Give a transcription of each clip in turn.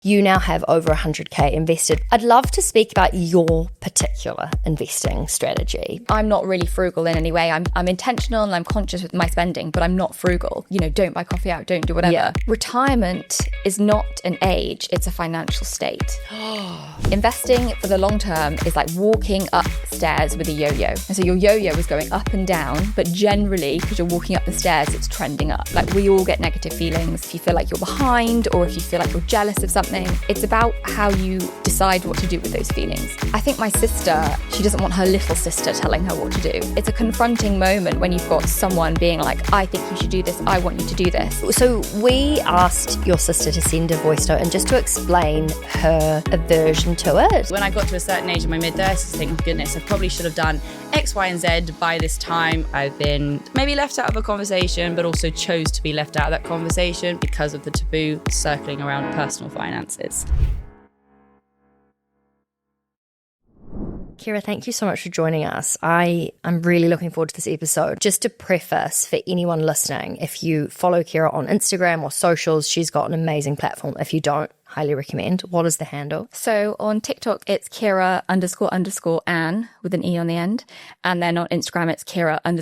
You now have over 100K invested. I'd love to speak about your particular investing strategy. I'm not really frugal in any way. I'm intentional and I'm conscious with my spending, but I'm not frugal. You know, don't buy coffee out, don't do whatever. Yeah. Retirement is not an age, it's a financial state. Investing for the long term is like walking upstairs with a yo-yo. And so your yo-yo is going up and down, but generally, because you're walking up the stairs, it's trending up. Like, we all get negative feelings if you feel like you're behind or if you feel like you're jealous of something. It's about how you decide what to do with those feelings. I think my sister, she doesn't want her little sister telling her what to do. It's a confronting moment when you've got someone being like, I think you should do this, I want you to do this. So we asked your sister to send a voice note and just to explain her aversion to it. When I got to a certain age in my mid-30s, I think, goodness, I probably should have done X, Y, and Z by this time. I've been maybe left out of a conversation, but also chose to be left out of that conversation because of the taboo circling around personal finances. Ciara, thank you so much for joining us. I'm really looking forward to this episode. Just to preface for anyone listening, if you follow Ciara on Instagram or socials, she's got an amazing platform. If you don't, highly recommend. What is the handle? So on TikTok, it's Ciara__Anne with an E on the end. And then on Instagram, it's Ciara___Anne,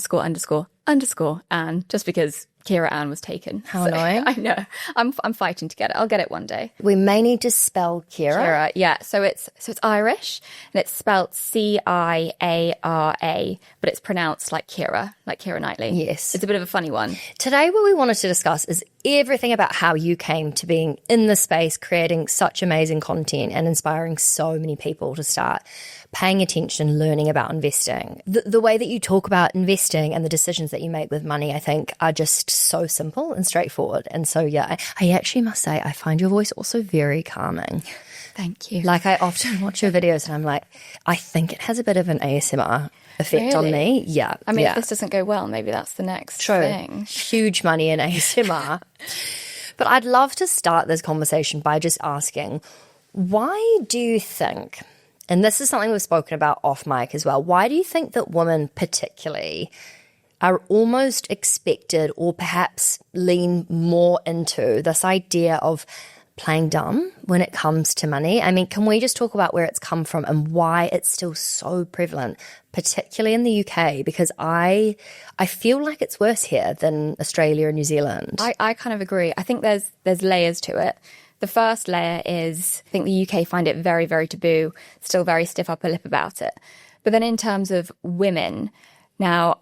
just because Ciara Anne was taken. How annoying. I know. I'm fighting to get it. I'll get it one day. We may need to spell Ciara. Ciara, yeah. So it's Irish and it's spelled Ciara, but it's pronounced like Ciara Knightley. Yes. It's a bit of a funny one. Today, what we wanted to discuss is everything about how you came to being in the space, creating such amazing content and inspiring so many people to start paying attention, learning about investing. The way that you talk about investing and the decisions that you make with money, I think, are just so simple and straightforward. And so, yeah, I actually must say, I find your voice also very calming. Thank you. Like, I often watch your videos and I'm like, I think it has a bit of an ASMR effect on me. Yeah. I mean, if this doesn't go well, maybe that's the next thing. Huge money in ASMR. But I'd love to start this conversation by just asking, why do you think, and this is something we've spoken about off mic as well, why do you think that women particularly are almost expected or perhaps lean more into this idea of playing dumb when it comes to money? I mean, can we just talk about where it's come from and why it's still so prevalent, particularly in the UK? Because I feel like it's worse here than Australia and New Zealand. I kind of agree. I think there's layers to it. The first layer is, I think the UK find it very, very taboo, still very stiff upper lip about it. But then in terms of women, now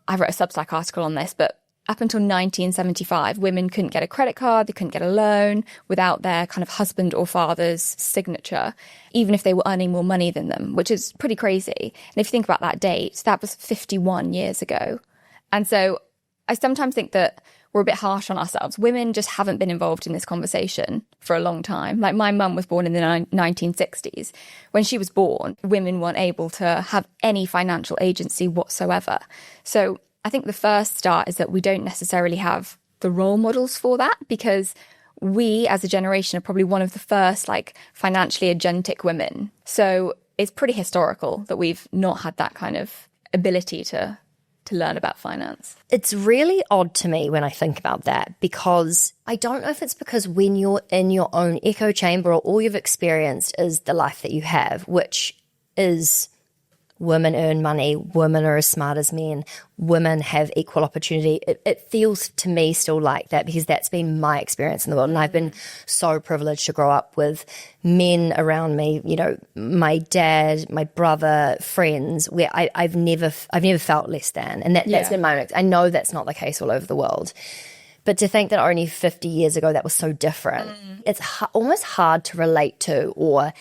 I wrote a Substack article on this, but up until 1975, women couldn't get a credit card, they couldn't get a loan without their kind of husband or father's signature, even if they were earning more money than them, which is pretty crazy. And if you think about that date, that was 51 years ago. And so I sometimes think that we're a bit harsh on ourselves. Women just haven't been involved in this conversation for a long time. Like, my mum was born in the 1960s. When she was born, women weren't able to have any financial agency whatsoever. So I think the first start is that we don't necessarily have the role models for that, because we as a generation are probably one of the first like financially agentic women. So it's pretty historical that we've not had that kind of ability to learn about finance. It's really odd to me when I think about that, because I don't know if it's because when you're in your own echo chamber or all you've experienced is the life that you have, which is women earn money, women are as smart as men, women have equal opportunity. It feels to me still like that, because that's been my experience in the world. And I've been so privileged to grow up with men around me, you know, my dad, my brother, friends, where I've never felt less than. And that's been my, I know that's not the case all over the world. But to think that only 50 years ago that was so different, it's almost hard to relate to, or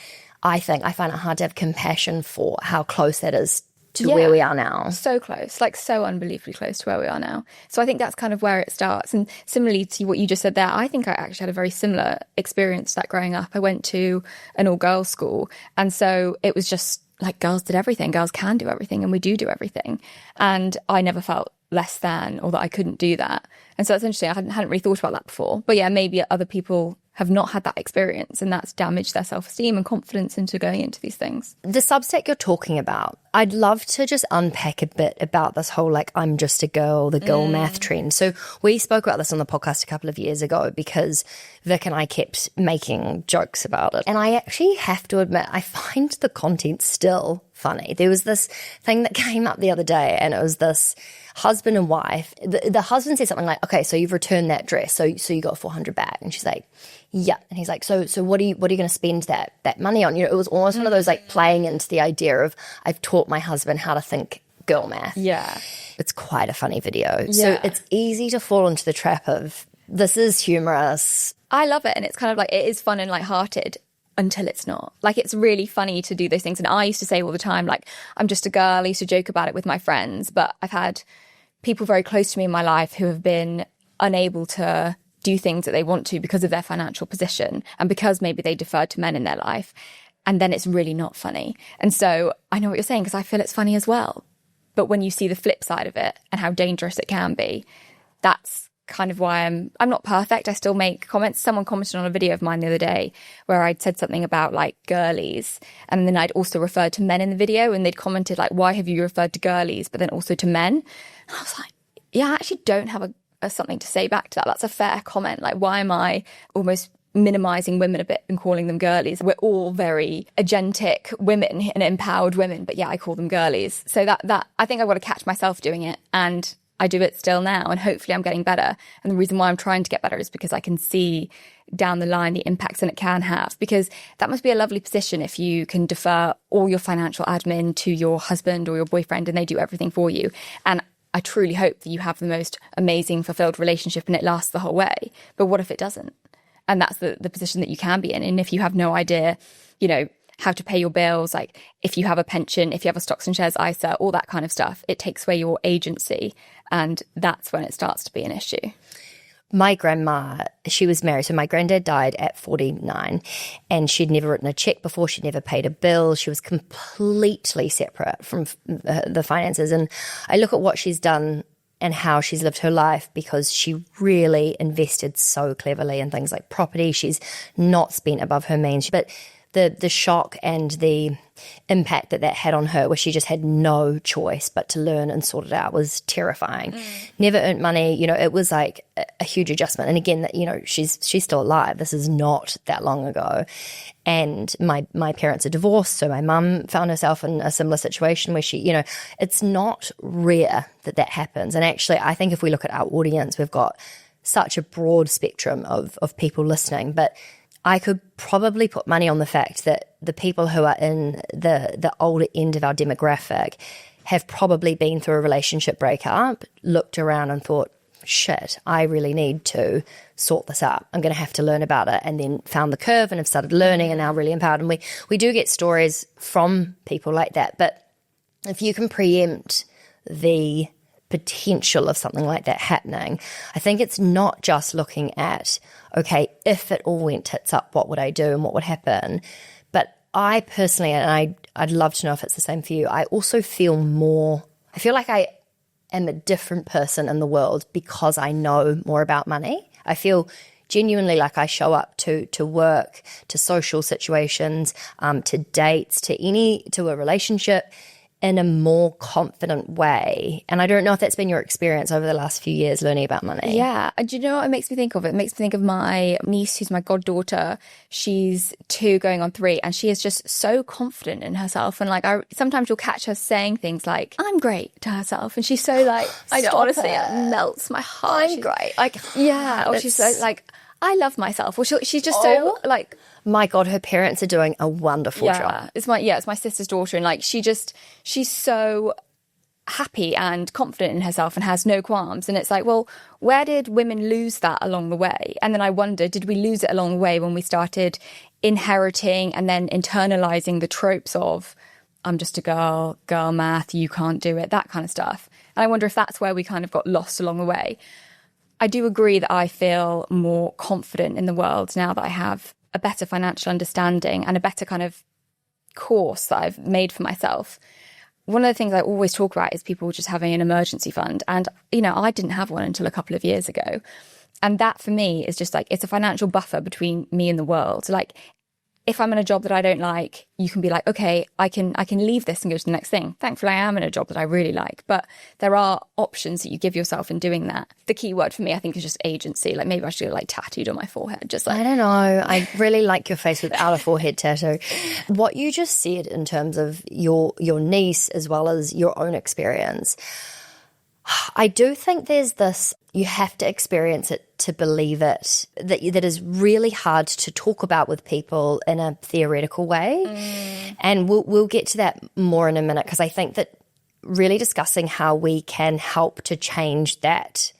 I find it hard to have compassion for how close that is to where we are now. So close, like so unbelievably close to where we are now. So I think that's kind of where it starts. And similarly to what you just said there, I think I actually had a very similar experience to that growing up. I went to an all-girls school. And so it was just like girls did everything. Girls can do everything, and we do everything. And I never felt less than, or that I couldn't do that. And so it's interesting. I hadn't really thought about that before. But yeah, maybe other people have not had that experience, and that's damaged their self-esteem and confidence into going into these things. The Substack you're talking about, I'd love to just unpack a bit about this whole, like, I'm just a girl, the girl math trend. So we spoke about this on the podcast a couple of years ago because Vic and I kept making jokes about it. And I actually have to admit, I find the content still funny. There was this thing that came up the other day, and it was this husband and wife. The husband said something like, okay, so you've returned that dress, so you got 400 back. And she's like, yeah. And he's like, so what are you going to spend that money on? You know, it was almost one of those, like, playing into the idea of, I've taught my husband how to think girl math. Yeah. It's quite a funny video. Yeah. So it's easy to fall into the trap of, this is humorous. I love it. And it's kind of like, it is fun and lighthearted until it's not. Like, it's really funny to do those things. And I used to say all the time, like, I'm just a girl. I used to joke about it with my friends. But I've had people very close to me in my life who have been unable to do things that they want to because of their financial position and because maybe they deferred to men in their life. And then it's really not funny. And so I know what you're saying because I feel it's funny as well. But when you see the flip side of it and how dangerous it can be, that's kind of why I'm not perfect. I still make comments. Someone commented on a video of mine the other day where I'd said something about, like, girlies, and then I'd also referred to men in the video, and they'd commented, like, why have you referred to girlies but then also to men? And I was like, yeah, I actually don't have a something to say back to that. That's a fair comment. Like, why am I almost minimizing women a bit and calling them girlies? We're all very agentic women and empowered women, but yeah, I call them girlies. So that I think I've got to catch myself doing it, and I do it still now, and hopefully I'm getting better. And the reason why I'm trying to get better is because I can see down the line the impacts that it can have, because that must be a lovely position if you can defer all your financial admin to your husband or your boyfriend and they do everything for you. And I truly hope that you have the most amazing, fulfilled relationship and it lasts the whole way. But what if it doesn't? And that's the position that you can be in. And if you have no idea, you know, how to pay your bills, like if you have a pension, if you have a stocks and shares ISA, all that kind of stuff, it takes away your agency. And that's when it starts to be an issue. My grandma, she was married. So my granddad died at 49 and she'd never written a check before. She'd never paid a bill. She was completely separate from the finances. And I look at what she's done and how she's lived her life because she really invested so cleverly in things like property. She's not spent above her means. But the shock and the impact that had on her, where she just had no choice but to learn and sort it out, was terrifying. Never earned money. You know, it was like a huge adjustment. And again, that, you know, she's still alive. This is not that long ago. And my parents are divorced, so my mum found herself in a similar situation where she, you know, it's not rare that happens. And actually, I think if we look at our audience, we've got such a broad spectrum of people listening, but I could probably put money on the fact that the people who are in the older end of our demographic have probably been through a relationship breakup, looked around and thought, shit, I really need to sort this out. I'm going to have to learn about it, and then found the curve and have started learning and now really empowered. And we do get stories from people like that. But if you can preempt the potential of something like that happening, I think it's not just looking at, okay, if it all went tits up, what would I do and what would happen? But I personally, and I'd love to know if it's the same for you, I also feel like I am a different person in the world because I know more about money. I feel genuinely like I show up to work, to social situations, to dates, to a relationship in a more confident way. And I don't know if that's been your experience over the last few years learning about money. Yeah. Do you know what it makes me think of? It makes me think of my niece, who's my goddaughter. She's 2 going on 3, and she is just so confident in herself. And like, sometimes you'll catch her saying things like, I'm great, to herself. And she's so like, honestly, it melts my heart. I'm great. Like, yeah. Or she's so like, I love myself. Or she's just so like, my God, her parents are doing a wonderful job. It's my sister's daughter, and like she's so happy and confident in herself and has no qualms. And it's like, well, where did women lose that along the way? And then I wonder, did we lose it along the way when we started inheriting and then internalizing the tropes of I'm just a girl math, you can't do it, that kind of stuff. And I wonder if that's where we kind of got lost along the way. I do agree that I feel more confident in the world now that I have a better financial understanding and a better kind of course that I've made for myself. One of the things I always talk about is people just having an emergency fund. And, you know, I didn't have one until a couple of years ago. And that for me is just like, it's a financial buffer between me and the world. Like, if I'm in a job that I don't like, you can be like, okay, I can leave this and go to the next thing. Thankfully, I am in a job that I really like, but there are options that you give yourself in doing that. The key word for me, I think, is just agency. Like, maybe I should like tattooed on my forehead, just like. I don't know. I really like your face without a forehead tattoo. What you just said in terms of your niece as well as your own experience, I do think there's this, you have to experience it to believe it, that is really hard to talk about with people in a theoretical way. And we'll get to that more in a minute, because I think that really discussing how we can help to change that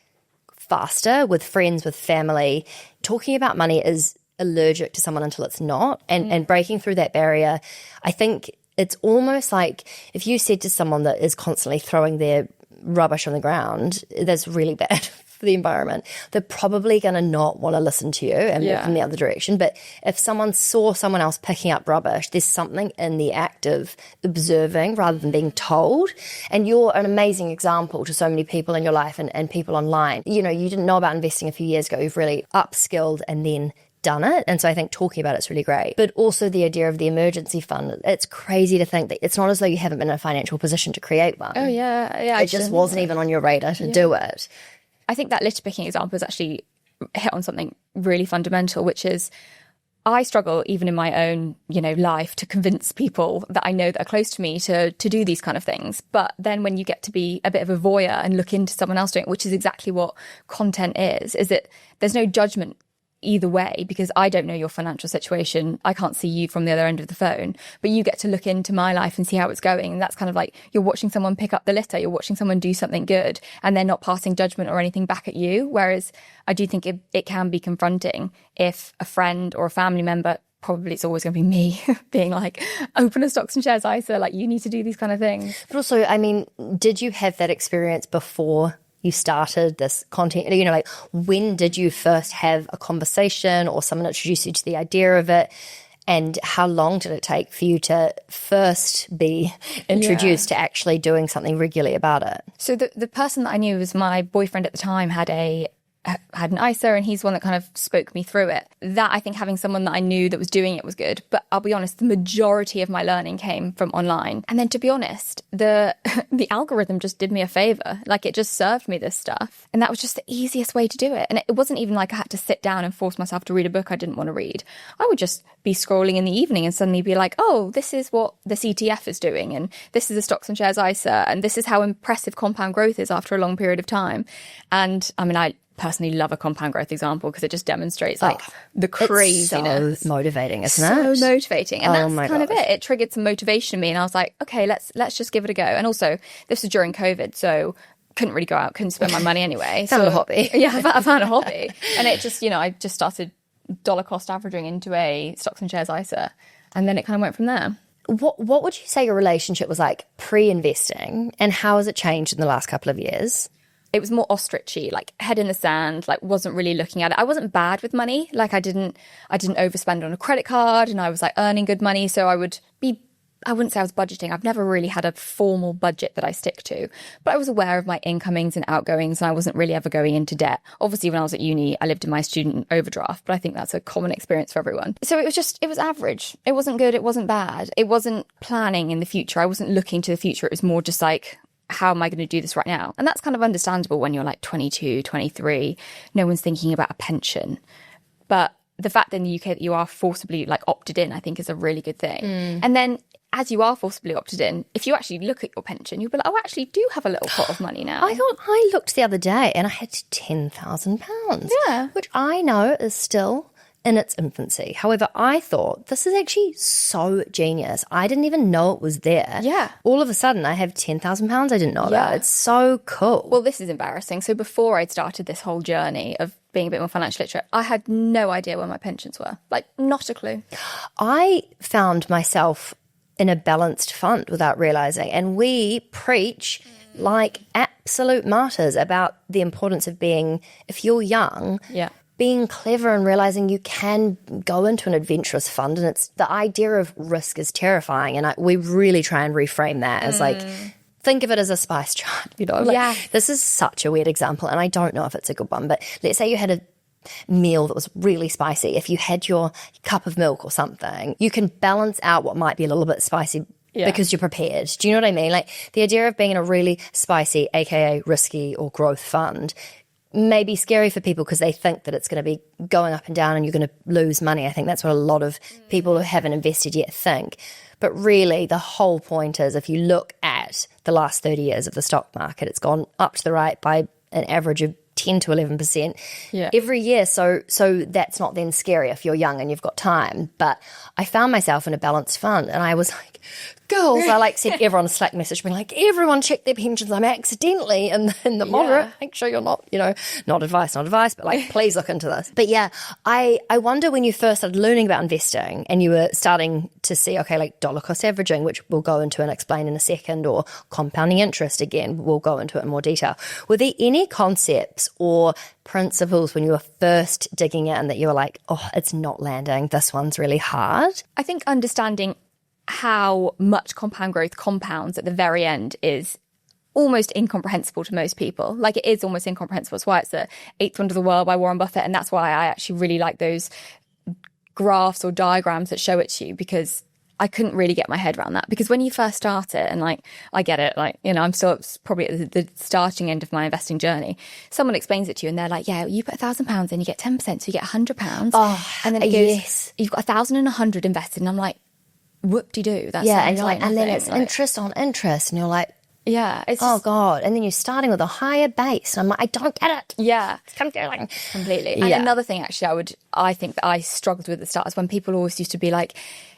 faster with friends, with family. Talking about money is allergic to someone until it's not, and breaking through that barrier. I think it's almost like if you said to someone that is constantly throwing their rubbish on the ground, that's really bad for the environment. They're probably going to not want to listen to you and move in the other direction. But if someone saw someone else picking up rubbish, there's something in the act of observing rather than being told. And you're an amazing example to so many people in your life and people online. You know, you didn't know about investing a few years ago. You've really upskilled and then done it. And so I think talking about it's really great. But also the idea of the emergency fund, it's crazy to think that it's not as though you haven't been in a financial position to create one. Oh, yeah. It just wasn't even on your radar to do it. I think that litter picking example has actually hit on something really fundamental, which is I struggle even in my own, life to convince people that I know that are close to me to do these kind of things. But then when you get to be a bit of a voyeur and look into someone else doing it, which is exactly what content is that there's no judgment either way, because I don't know your financial situation. I can't see you from the other end of the phone, but you get to look into my life and see how it's going. And that's kind of like you're watching someone pick up the litter, you're watching someone do something good, and they're not passing judgment or anything back at you. Whereas I do think it can be confronting if a friend or a family member, probably it's always going to be me, being like, open a stocks and shares ISA, like you need to do these kind of things. But also, I mean, did you have that experience before you started this content? Like, when did you first have a conversation or someone introduced you to the idea of it? And how long did it take for you to first be introduced to actually doing something regularly about it? So the person that I knew was my boyfriend at the time, had an ISA, and he's one that kind of spoke me through it. That, I think, having someone that I knew that was doing it was good. But I'll be honest, the majority of my learning came from online. And then, to be honest, the algorithm just did me a favor. Like, it just served me this stuff. And that was just the easiest way to do it. And it wasn't even like I had to sit down and force myself to read a book I didn't want to read. I would just be scrolling in the evening and suddenly be like, oh, this is what this ETF is doing. And this is the stocks and shares ISA. And this is how impressive compound growth is after a long period of time. And I mean, I personally love a compound growth example because it just demonstrates the craziness. It's so motivating, isn't it? So motivating. And that's kind of it. It triggered some motivation in me, and I was like, okay, let's just give it a go. And also, this was during COVID, so couldn't really go out, couldn't spend my money anyway. Found a hobby. Yeah, I found a hobby. And it just, I just started dollar cost averaging into a stocks and shares ISA, and then it kind of went from there. What would you say your relationship was like pre-investing, and how has it changed in the last couple of years? It was more ostrichy, like head in the sand, like wasn't really looking at it. I wasn't bad with money. Like I didn't overspend on a credit card, and I was like earning good money. So I wouldn't say I was budgeting. I've never really had a formal budget that I stick to, but I was aware of my incomings and outgoings, and I wasn't really ever going into debt. Obviously, when I was at uni, I lived in my student overdraft, but I think that's a common experience for everyone. So it was average. It wasn't good. It wasn't bad. It wasn't planning in the future. I wasn't looking to the future. It was more just like, how am I going to do this right now? And that's kind of understandable when you're like 22, 23. No one's thinking about a pension. But the fact that in the UK that you are forcibly like opted in, I think is a really good thing. And then as you are forcibly opted in, if you actually look at your pension, you'll be like, oh, I actually do have a little pot of money now. I looked the other day and I had £10,000. Yeah. Which I know is still in its infancy. However, I thought this is actually so genius. I didn't even know it was there. Yeah. All of a sudden, I have £10,000 I didn't know about. It's so cool. Well, this is embarrassing. So before I'd started this whole journey of being a bit more financially literate, I had no idea where my pensions were. Like, not a clue. I found myself in a balanced fund without realising. And we preach like absolute martyrs about the importance of being, if you're young... Yeah. Being clever and realizing you can go into an adventurous fund, and it's the idea of risk is terrifying, and we really try and reframe that as like, think of it as a spice chart, Like, this is such a weird example, and I don't know if it's a good one, but let's say you had meal that was really spicy, if you had your cup of milk or something, you can balance out what might be a little bit spicy because you're prepared. Do you know what I mean? Like the idea of being in a really spicy, aka risky or growth fund, may be scary for people because they think that it's going to be going up and down and you're going to lose money. I think that's what a lot of people who haven't invested yet think. But really, the whole point is if you look at the last 30 years of the stock market, it's gone up to the right by an average of 10 to 11% every year. So that's not then scary if you're young and you've got time. But I found myself in a balanced fund and I was like, girls, I like sent everyone a Slack message being like, everyone check their pensions. I'm accidentally in the moderate. Make sure you're not, not advice, but like, please look into this. But yeah, I wonder when you first started learning about investing and you were starting to see, okay, like dollar cost averaging, which we'll go into and explain in a second, or compounding interest, again, we'll go into it in more detail. Were there any concepts or principles when you were first digging in that you were like, oh, it's not landing, this one's really hard? I think understanding how much compound growth compounds at the very end is almost incomprehensible to most people. Like it is almost incomprehensible. It's why it's the eighth wonder of the world by Warren Buffett. And that's why I actually really like those graphs or diagrams that show it to you, because I couldn't really get my head around that. Because when you first start it, and like, I get it, like, I'm still probably at the starting end of my investing journey. Someone explains it to you and they're like, yeah, you put £1,000 in, you get 10%, so you get £100. Oh, and then it goes, you've got 1,000 and 100 invested. And I'm like, whoop-de-doo. That's and you're like, and then it's like, interest on interest, and you're like, it's just, God. And then you're starting with a higher base. And I'm like, I don't get it. Yeah. It's confusing. Completely. And another thing, actually, I think that I struggled with at the start is when people always used to be like,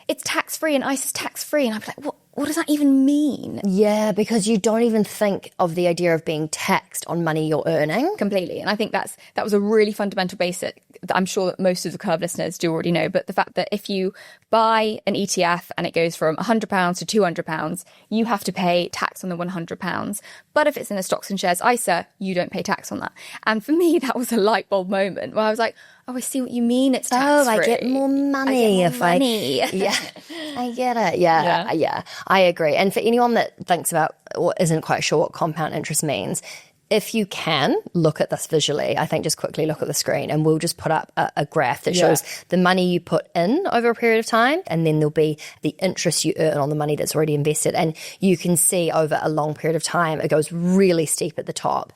it's tax-free and ISA is tax-free. And I'd be like, what does that even mean? Yeah, because you don't even think of the idea of being taxed on money you're earning. Completely. And I think that was a really fundamental basic that I'm sure that most of the Curve listeners do already know. But the fact that if you buy an ETF and it goes from £100 to £200, you have to pay tax on the £100. But if it's in a stocks and shares ISA, you don't pay tax on that. And for me, that was a light bulb moment where I was like, oh, I see what you mean. It's tax-free. Oh, I get more money I get it. Yeah, I agree. And for anyone that thinks about or isn't quite sure what compound interest means, if you can look at this visually, I think just quickly look at the screen and we'll just put up a graph that shows the money you put in over a period of time, and then there'll be the interest you earn on the money that's already invested. And you can see over a long period of time, it goes really steep at the top.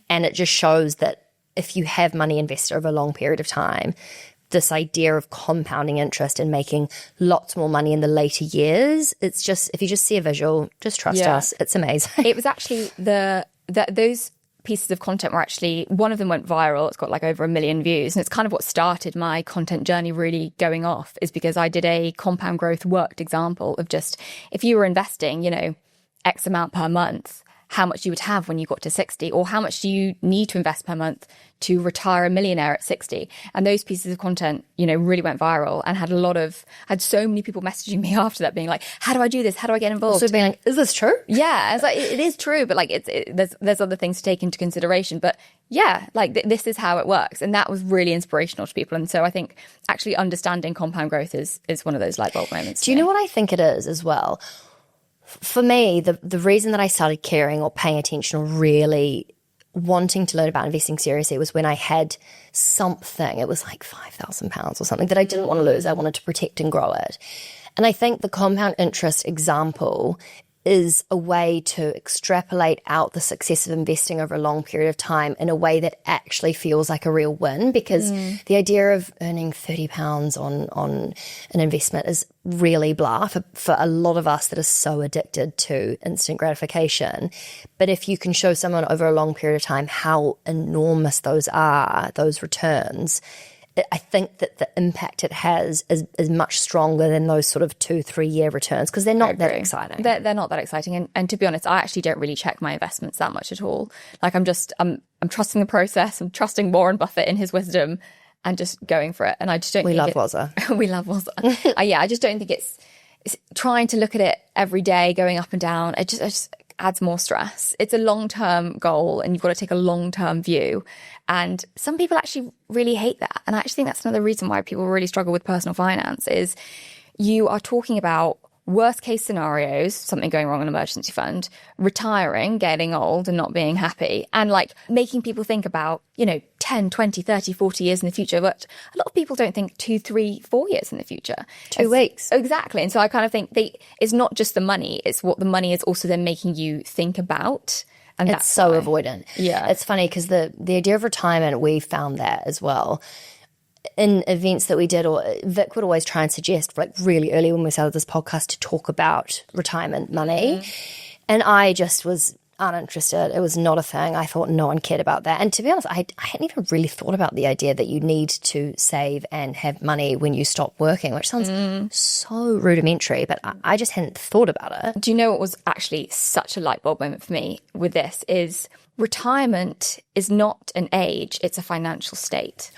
And it just shows that if you have money invested over a long period of time, this idea of compounding interest and making lots more money in the later years, it's just, if you just see a visual, just trust us. It's amazing. It was actually those pieces of content were actually, one of them went viral. It's got like over 1 million views. And it's kind of what started my content journey really going off, is because I did a compound growth worked example of just, if you were investing, X amount per month, how much you would have when you got to 60, or how much do you need to invest per month to retire a millionaire at 60. And those pieces of content, really went viral and had so many people messaging me after that being like, how do I do this? How do I get involved? Also being like, is this true? Yeah, it's like, it is true, but like there's other things to take into consideration. But yeah, like this is how it works. And that was really inspirational to people. And so I think actually understanding compound growth is one of those light bulb moments. Do you know what I think it is as well? For me, the reason that I started caring or paying attention or really wanting to learn about investing seriously was when I had something, it was like £5,000 or something that I didn't want to lose. I wanted to protect and grow it. And I think the compound interest example is a way to extrapolate out the success of investing over a long period of time in a way that actually feels like a real win, because the idea of earning £30 on an investment is really blah for a lot of us that are so addicted to instant gratification. But if you can show someone over a long period of time how enormous those returns, I think that the impact it has is much stronger than those sort of 2-3 year returns, because they're not that exciting. They're not that exciting. And to be honest, I actually don't really check my investments that much at all. Like I'm trusting the process. I'm trusting Warren Buffett in his wisdom and just going for it. And I just don't think we love Wazza. We love Wazza. I just don't think it's trying to look at it every day, going up and down. It just adds more stress. It's a long-term goal and you've got to take a long-term view. And some people actually really hate that. And I actually think that's another reason why people really struggle with personal finance is you are talking about worst case scenarios, something going wrong in an emergency fund, retiring, getting old and not being happy, and like making people think about, 10, 20, 30, 40 years in the future. But a lot of people don't think 2, 3, 4 years in the future. 2 weeks. Exactly. And so I kind of think it's not just the money, it's what the money is also then making you think about. And it's so avoidant. Yeah. It's funny because the idea of retirement, we found that as well. In events that we did, or Vic would always try and suggest, like really early when we started this podcast, to talk about retirement money. And I just was uninterested. It was not a thing. I thought no one cared about that. And to be honest, I hadn't even really thought about the idea that you need to save and have money when you stop working, which sounds so rudimentary, but I just hadn't thought about it. Do you know what was actually such a light bulb moment for me with this is retirement is not an age, it's a financial state.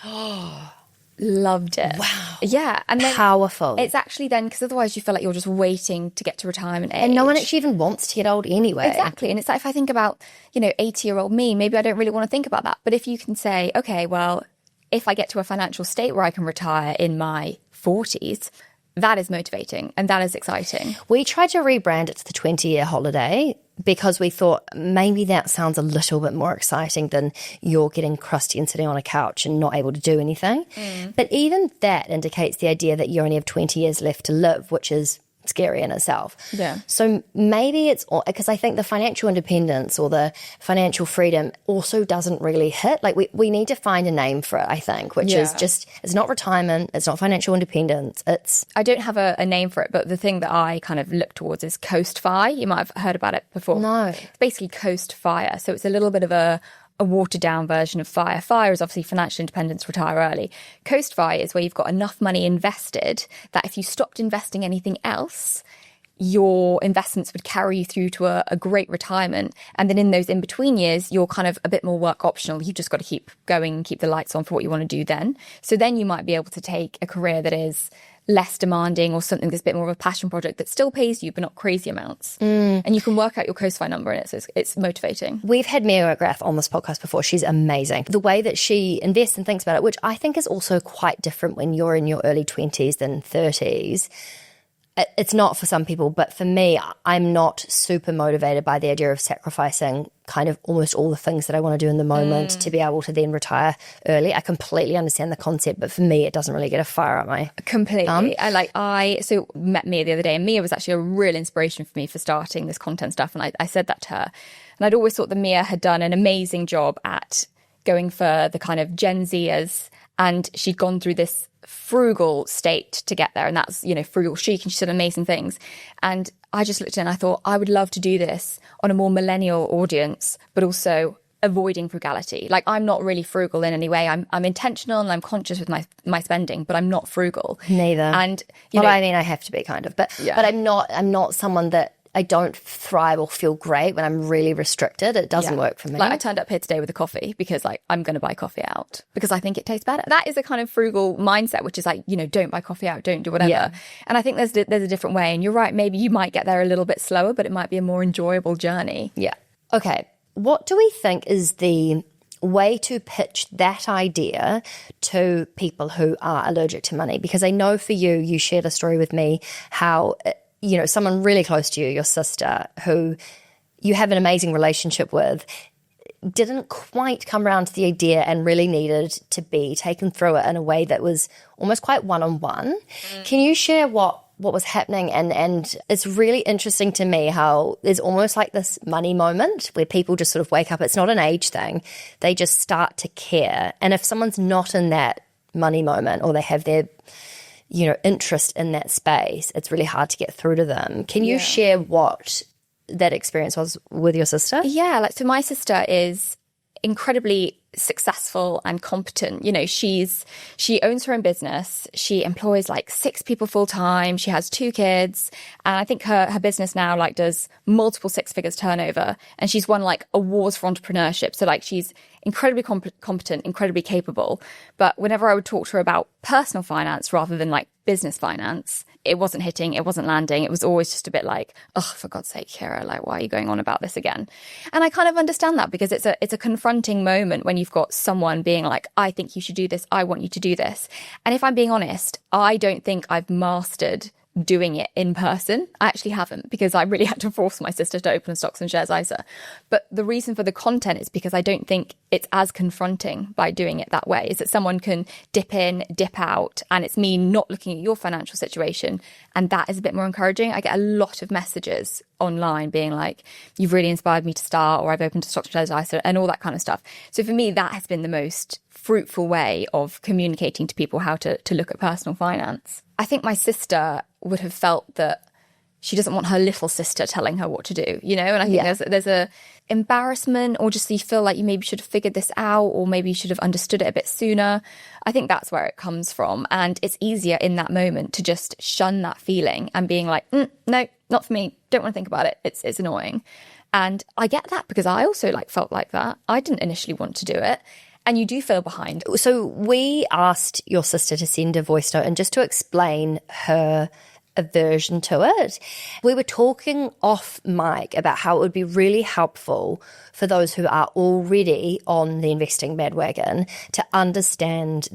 Loved it. Wow. Yeah. And then powerful. It's actually then, because otherwise you feel like you're just waiting to get to retirement age. And no one actually even wants to get old anyway. Exactly. And it's like, if I think about, 80-year-old me, maybe I don't really want to think about that. But if you can say, okay, well, if I get to a financial state where I can retire in my 40s, that is motivating and that is exciting. We tried to rebrand it to the 20-year holiday because we thought maybe that sounds a little bit more exciting than you're getting crusty and sitting on a couch and not able to do anything. But even that indicates the idea that you only have 20 years left to live, which is scary in itself. Yeah. So maybe it's because I think the financial independence or the financial freedom also doesn't really hit. Like we need to find a name for it, I think, which is just, it's not retirement, it's not financial independence. I don't have a name for it, but the thing that I kind of look towards is Coast Fi. You might have heard about it before. No. It's basically Coast Fire. So it's a little bit of a watered down version of Fire. Fire is obviously financial independence, retire early. Coast Fire is where you've got enough money invested that if you stopped investing anything else, your investments would carry you through to a great retirement. And then in those in-between years, you're kind of a bit more work optional. You've just got to keep going and keep the lights on for what you want to do then. So then you might be able to take a career that is less demanding or something that's a bit more of a passion project that still pays you but not crazy amounts. And you can work out your Coast Fi number in it, so it's motivating. We've had Mia McGrath on this podcast before. She's amazing. The way that she invests and thinks about it, which I think is also quite different when you're in your early 20s than 30s. It's not for some people, but for me, I'm not super motivated by the idea of sacrificing kind of almost all the things that I want to do in the moment to be able to then retire early. I completely understand the concept, but for me, it doesn't really get a fire up my completely. I met Mia the other day, and Mia was actually a real inspiration for me for starting this content stuff. And I said that to her, and I'd always thought that Mia had done an amazing job at going for the kind of Gen Zers, and she'd gone through this frugal state to get there, and that's frugal chic, and she said amazing things. And I just looked at it and I thought I would love to do this on a more millennial audience, but also avoiding frugality. Like, I'm not really frugal in any way. I'm intentional and I'm conscious with my spending, but I'm not frugal. Neither. And I mean, I have to be kind of, but I'm not someone that I don't thrive or feel great when I'm really restricted. It doesn't work for me. Like, I turned up here today with a coffee because I'm going to buy coffee out because I think it tastes better. That is a kind of frugal mindset, which is like, don't buy coffee out, don't do whatever. Yeah. And I think there's a different way. And you're right, maybe you might get there a little bit slower, but it might be a more enjoyable journey. Yeah. Okay. What do we think is the way to pitch that idea to people who are allergic to money? Because I know for you shared a story with me how someone really close to you, your sister, who you have an amazing relationship with, didn't quite come around to the idea and really needed to be taken through it in a way that was almost quite one-on-one. Can you share what was happening? And it's really interesting to me how there's almost like this money moment where people just sort of wake up. It's not an age thing. They just start to care. And if someone's not in that money moment, or they have their interest in that space, it's really hard to get through to them. Can you share what that experience was with your sister? Yeah, so my sister is incredibly successful and competent. She owns her own business. She employs 6 people full time. She has 2 kids, and I think her business now does multiple 6 figures turnover. And she's won awards for entrepreneurship. So she's incredibly competent, incredibly capable. But whenever I would talk to her about personal finance rather than business finance, it wasn't hitting, it wasn't landing. It was always just a bit oh, for God's sake, Ciara, why are you going on about this again? And I kind of understand that, because it's a confronting moment when you've got someone being I think you should do this, I want you to do this. And if I'm being honest, I don't think I've mastered doing it in person. I actually haven't, because I really had to force my sister to open a stocks and shares ISA. But the reason for the content is because I don't think it's as confronting by doing it that way, is that someone can dip in, dip out, and it's me not looking at your financial situation. And that is a bit more encouraging. I get a lot of messages online being like, you've really inspired me to start, or I've opened a stocks and shares ISA, and all that kind of stuff. So for me, that has been the most fruitful way of communicating to people how to look at personal finance. I think my sister would have felt that she doesn't want her little sister telling her what to do, you know? And I think there's a embarrassment, or just you feel like you maybe should have figured this out, or maybe you should have understood it a bit sooner. I think that's where it comes from. And it's easier in that moment to just shun that feeling and being like, no, not for me. Don't want to think about it. It's annoying. And I get that, because I also felt like that. I didn't initially want to do it. And you do feel behind. So we asked your sister to send a voice note, and just to explain her aversion to it, we were talking off mic about how it would be really helpful for those who are already on the investing bandwagon to understand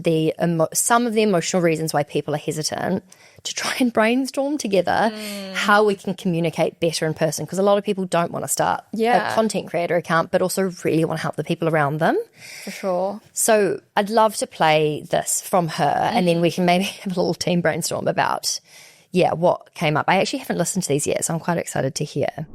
some of the emotional reasons why people are hesitant, to try and brainstorm together how we can communicate better in person, because a lot of people don't want to start a content creator account, but also really want to help the people around them. For sure. So I'd love to play this from her, and then we can maybe have a little team brainstorm about what came up. I actually haven't listened to these yet, so I'm quite excited to hear.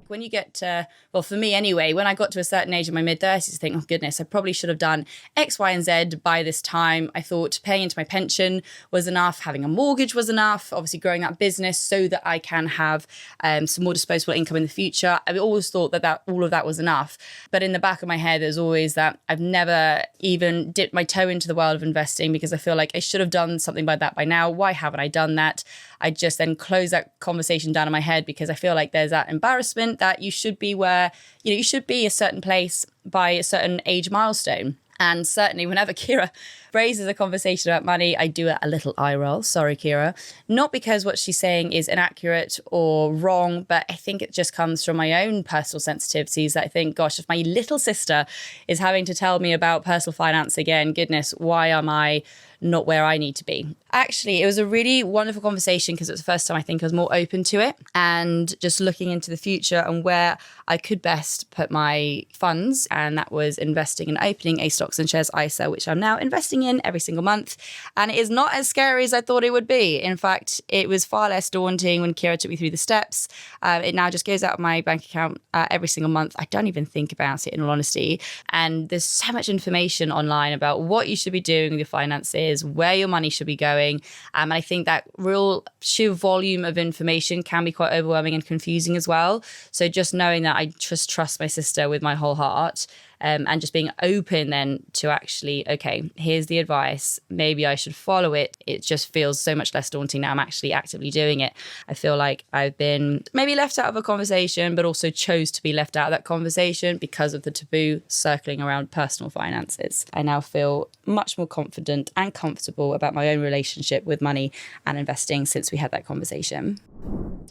When you get to, well, for me anyway, when I got to a certain age in my mid-30s, I think, oh goodness, I probably should have done X, Y, and Z by this time. I thought paying into my pension was enough, having a mortgage was enough, obviously growing that business so that I can have some more disposable income in the future. I always thought that all of that was enough. But in the back of my head, there's always that I've never even dipped my toe into the world of investing, because I feel like I should have done something by that by now. Why haven't I done that? I just then close that conversation down in my head, because I feel like there's that embarrassment that you should be where, you should be a certain place by a certain age milestone. And certainly whenever Ciara raises a conversation about money, I do a little eye roll. Sorry, Ciara. Not because what she's saying is inaccurate or wrong, but I think it just comes from my own personal sensitivities that I think, gosh, if my little sister is having to tell me about personal finance again, goodness, why am I not where I need to be? Actually, it was a really wonderful conversation, because it was the first time I think I was more open to it, and just looking into the future and where I could best put my funds. And that was investing and opening a stocks and shares ISA, which I'm now investing in every single month. And it is not as scary as I thought it would be. In fact, it was far less daunting when Ciara took me through the steps. It now just goes out of my bank account every single month. I don't even think about it, in all honesty. And there's so much information online about what you should be doing with your finances, where your money should be going. And I think that real sheer volume of information can be quite overwhelming and confusing as well. So just knowing that I just trust my sister with my whole heart, and just being open then to actually, okay, here's the advice. Maybe I should follow it. It just feels so much less daunting now I'm actually actively doing it. I feel like I've been maybe left out of a conversation, but also chose to be left out of that conversation because of the taboo circling around personal finances. I now feel much more confident and comfortable about my own relationship with money and investing since we had that conversation.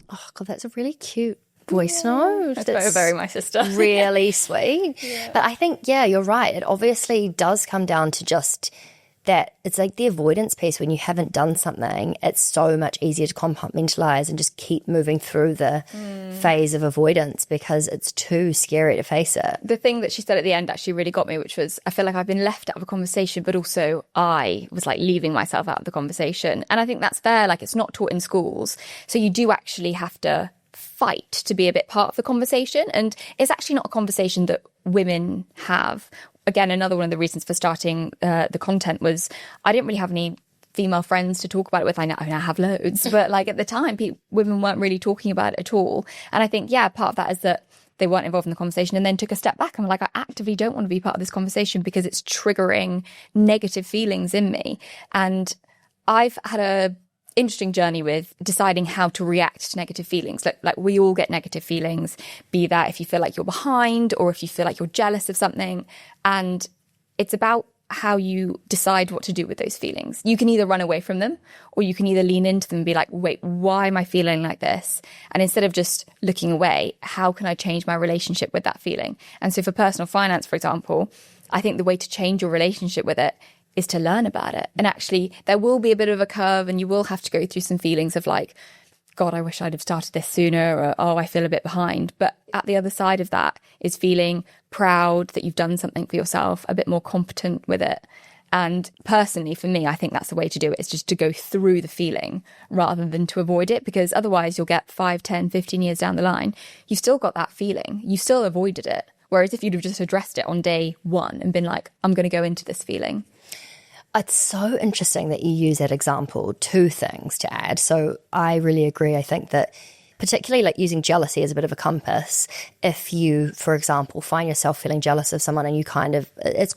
Oh, God, that's a really cute voice note. That's very my sister. Really sweet. But I think, you're right. It obviously does come down to just that it's like the avoidance piece. When you haven't done something, it's so much easier to compartmentalize and just keep moving through the phase of avoidance, because it's too scary to face it. The thing that she said at the end actually really got me, which was, I feel like I've been left out of a conversation, but also I was leaving myself out of the conversation. And I think that's fair. It's not taught in schools. So you do actually have to fight to be a bit part of the conversation. And it's actually not a conversation that women have. Again, another one of the reasons for starting the content was I didn't really have any female friends to talk about it with. I now have loads, but at the time, women weren't really talking about it at all. And I think, part of that is that they weren't involved in the conversation, and then took a step back and were like, I actively don't want to be part of this conversation because it's triggering negative feelings in me. And I've had a interesting journey with deciding how to react to negative feelings. Like we all get negative feelings, be that if you feel like you're behind or if you feel like you're jealous of something. And it's about how you decide what to do with those feelings. You can either run away from them, or you can either lean into them and be like, wait, why am I feeling like this? And instead of just looking away, how can I change my relationship with that feeling? And so for personal finance, for example, I think the way to change your relationship with it is to learn about it. And actually, there will be a bit of a curve, and you will have to go through some feelings of God, I wish I'd have started this sooner, or, oh, I feel a bit behind. But at the other side of that is feeling proud that you've done something for yourself, a bit more competent with it. And personally, for me, I think that's the way to do it, is just to go through the feeling rather than to avoid it, because otherwise you'll get 5, 10, 15 years down the line. You've still got that feeling. You still avoided it. Whereas if you'd have just addressed it on day one and been like, I'm going to go into this feeling. It's so interesting that you use that example. Two things to add. So I really agree. I think that particularly like using jealousy as a bit of a compass, if you, for example, find yourself feeling jealous of someone and you kind of, it's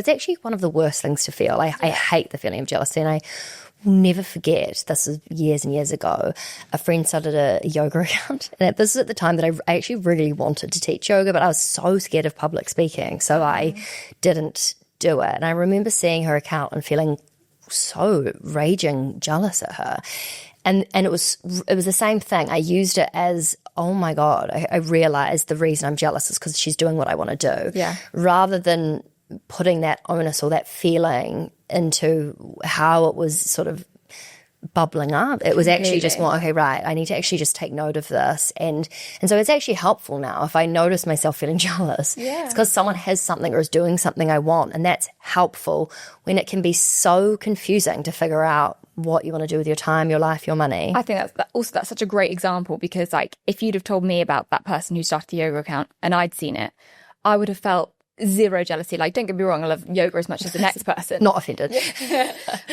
actually one of the worst things to feel. I hate the feeling of jealousy, and I will never forget, this is years and years ago, a friend started a yoga account. And this is at the time that I actually really wanted to teach yoga, but I was so scared of public speaking. So I didn't do it. And I remember seeing her account and feeling so raging jealous at her. And it was the same thing. I used it as, oh my God, I realized the reason I'm jealous is because she's doing what I want to do. Yeah. Rather than putting that onus or that feeling into how it was sort of bubbling up. It was actually just more, okay, right, I need to actually just take note of this. And so it's actually helpful now if I notice myself feeling jealous. Yeah. It's because someone has something or is doing something I want. And that's helpful when it can be so confusing to figure out what you want to do with your time, your life, your money. I think that's such a great example, because like if you'd have told me about that person who started the yoga account and I'd seen it, I would have felt zero jealousy. Like, don't get me wrong, I love yoga as much as the next person. Not offended.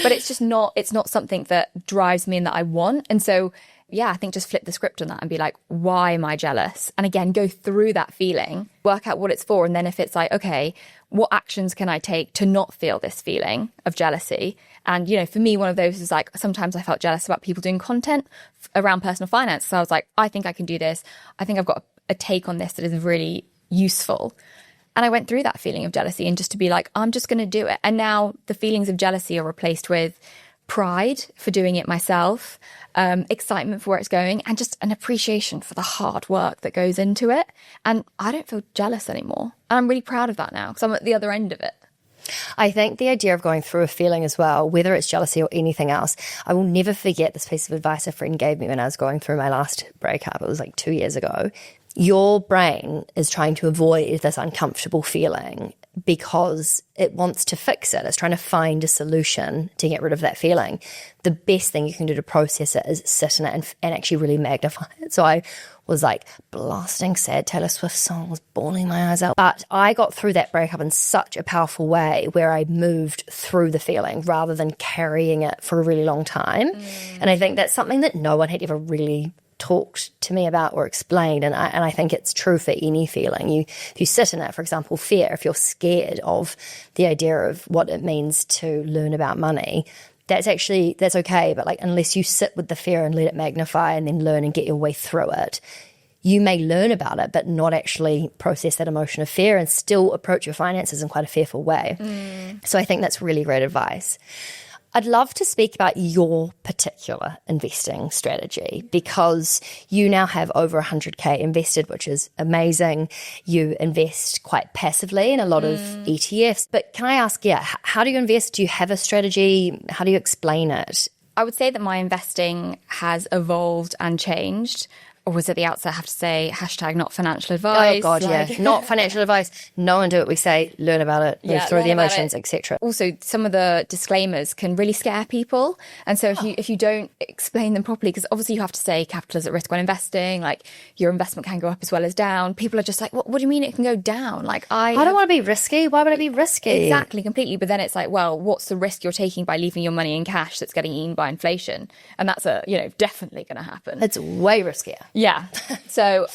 But it's not something that drives me and that I want. And so, yeah, I think just flip the script on that and be like, why am I jealous? And again, go through that feeling, work out what it's for. And then if it's like, okay, what actions can I take to not feel this feeling of jealousy? And, you know, for me, one of those is like, sometimes I felt jealous about people doing content around personal finance. So I was like, I think I can do this. I think I've got a take on this that is really useful. And I went through that feeling of jealousy, and just to be like, I'm just going to do it. And now the feelings of jealousy are replaced with pride for doing it myself, excitement for where it's going, and just an appreciation for the hard work that goes into it. And I don't feel jealous anymore. And I'm really proud of that now, because I'm at the other end of it. I think the idea of going through a feeling as well, whether it's jealousy or anything else, I will never forget this piece of advice a friend gave me when I was going through my last breakup. It was like 2 years ago. Your brain is trying to avoid this uncomfortable feeling because it wants to fix it. It's trying to find a solution to get rid of that feeling. The best thing you can do to process it is sit in it and actually really magnify it. So I was like blasting sad Taylor Swift songs, bawling my eyes out. But I got through that breakup in such a powerful way where I moved through the feeling rather than carrying it for a really long time. And I think that's something that no one had ever really talked to me about or explained, and I think it's true for any feeling. If you sit in it, for example, fear, if you're scared of the idea of what it means to learn about money, that's okay, but like unless you sit with the fear and let it magnify and then learn and get your way through it, you may learn about it but not actually process that emotion of fear and still approach your finances in quite a fearful way. So I think that's really great advice. I'd love to speak about your particular investing strategy, because you now have over 100K invested, which is amazing. You invest quite passively in a lot of ETFs. But can I ask, how do you invest? Do you have a strategy? How do you explain it? I would say that my investing has evolved and changed. Or was at the outset, I have to say, # not financial advice. Oh, God, yeah. Not financial advice. No one do what we say. Learn about it. Move through the emotions, etc. Also, some of the disclaimers can really scare people. And so if you don't explain them properly, because obviously you have to say capital is at risk when investing, like your investment can go up as well as down. People are just like, what do you mean it can go down? Like I don't want to be risky. Why would it be risky? Exactly, completely. But then it's like, well, what's the risk you're taking by leaving your money in cash that's getting eaten by inflation? And that's definitely going to happen. It's way riskier. Yeah. So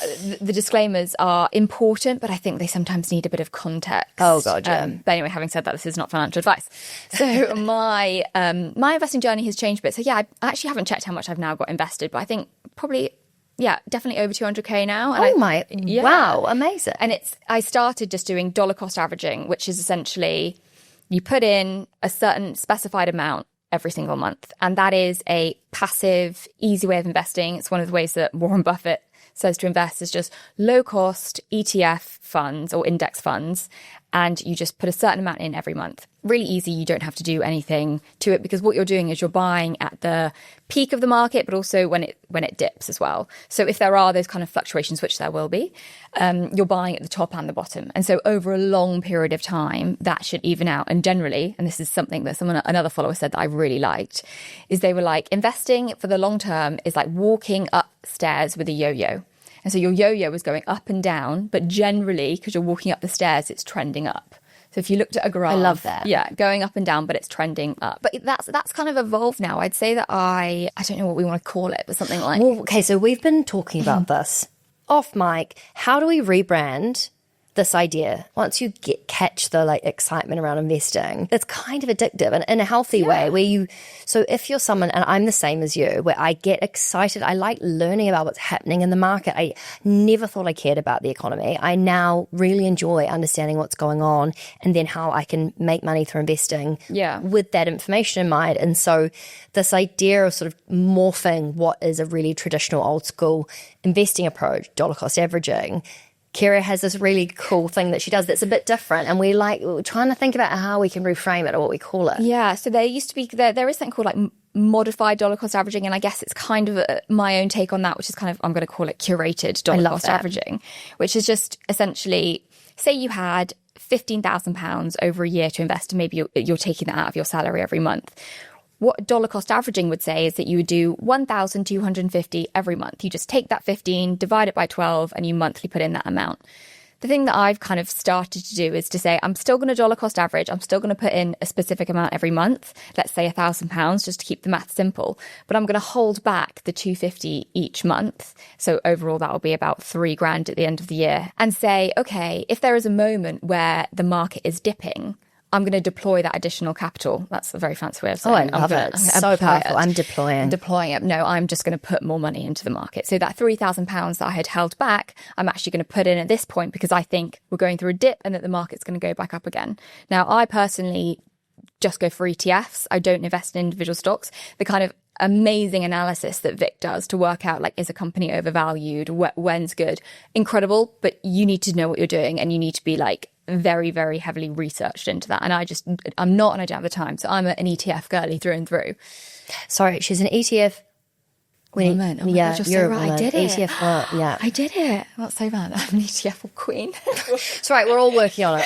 the disclaimers are important, but I think they sometimes need a bit of context. Oh, God, yeah. But anyway, having said that, this is not financial advice. So my investing journey has changed a bit. So yeah, I actually haven't checked how much I've now got invested, but I think probably, definitely over 200K now. And wow, amazing. And I started just doing dollar cost averaging, which is essentially you put in a certain specified amount every single month. And that is a passive, easy way of investing. It's one of the ways that Warren Buffett says to invest, is just low cost ETF funds or index funds. And you just put a certain amount in every month. really easy. You don't have to do anything to it because what you're doing is you're buying at the peak of the market, but also when it dips as well. So if there are those kind of fluctuations, which there will be, you're buying at the top and the bottom. And so over a long period of time, that should even out. And generally, and this is something that another follower said that I really liked, is they were like, investing for the long term is like walking upstairs with a yo-yo. And so your yo-yo is going up and down, but generally, because you're walking up the stairs, it's trending up. So if you looked at a graph, I love that. Yeah, going up and down, but it's trending up. But that's kind of evolved now. I'd say that I don't know what we want to call it, but something like. Well, okay, so we've been talking about this off mic. How do we rebrand this idea? Once you catch the like excitement around investing, it's kind of addictive and in a healthy way where so if you're someone, and I'm the same as you, where I get excited, I like learning about what's happening in the market. I never thought I cared about the economy. I now really enjoy understanding what's going on and then how I can make money through investing with that information in mind. And so this idea of sort of morphing what is a really traditional old school investing approach, dollar cost averaging, Ciara has this really cool thing that she does that's a bit different, and we're trying to think about how we can reframe it or what we call it. Yeah, so there used to be, there is something called like modified dollar cost averaging, and I guess it's kind of my own take on that, which is kind of, I'm going to call it curated dollar cost averaging, which is just essentially, say you had £15,000 over a year to invest, and maybe you're taking that out of your salary every month. What dollar cost averaging would say is that you would do 1,250 every month. You just take that 15, divide it by 12, and you monthly put in that amount. The thing that I've kind of started to do is to say, I'm still going to dollar cost average. I'm still going to put in a specific amount every month. Let's say £1,000 just to keep the math simple. But I'm going to hold back the 250 each month. So overall, that will be about £3,000 at the end of the year. And say, okay, if there is a moment where the market is dipping, I'm going to deploy that additional capital. That's a very fancy way of saying I love it. It's so powerful. I'm deploying it. No, I'm just going to put more money into the market. So that £3,000 that I had held back, I'm actually going to put in at this point because I think we're going through a dip and that the market's going to go back up again. Now, I personally just go for ETFs. I don't invest in individual stocks. The kind of amazing analysis that Vic does to work out, like, is a company overvalued? When's good? Incredible. But you need to know what you're doing and you need to be like, very, very heavily researched into that. And I'm not, and I don't have the time. So I'm an ETF girly through and through. Sorry, she's an ETF. Woman. Oh my God, you're so right. I did it. ETF, yeah. I did it. Not so bad. I'm an ETF queen. It's right. We're all working on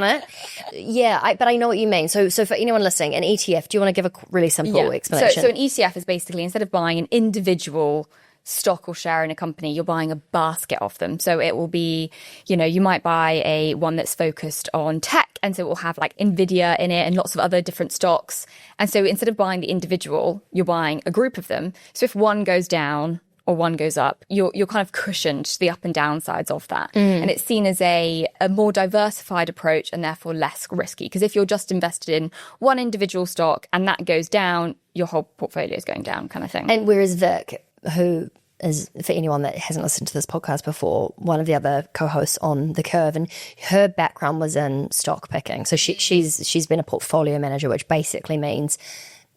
it. Yeah, but I know what you mean. So for anyone listening, an ETF, do you want to give a really simple explanation? So an ETF is basically, instead of buying an individual stock or share in a company, you're buying a basket of them. So it will be, you might buy one that's focused on tech, and so it will have like Nvidia in it and lots of other different stocks. And so instead of buying the individual, you're buying a group of them. So if one goes down or one goes up, you're kind of cushioned to the up and down sides of that. And it's seen as a more diversified approach and therefore less risky. Because if you're just invested in one individual stock and that goes down, your whole portfolio is going down, kind of thing. And whereas Vic, who is, for anyone that hasn't listened to this podcast before, one of the other co-hosts on The Curve, and her background was in stock picking. So she's been a portfolio manager, which basically means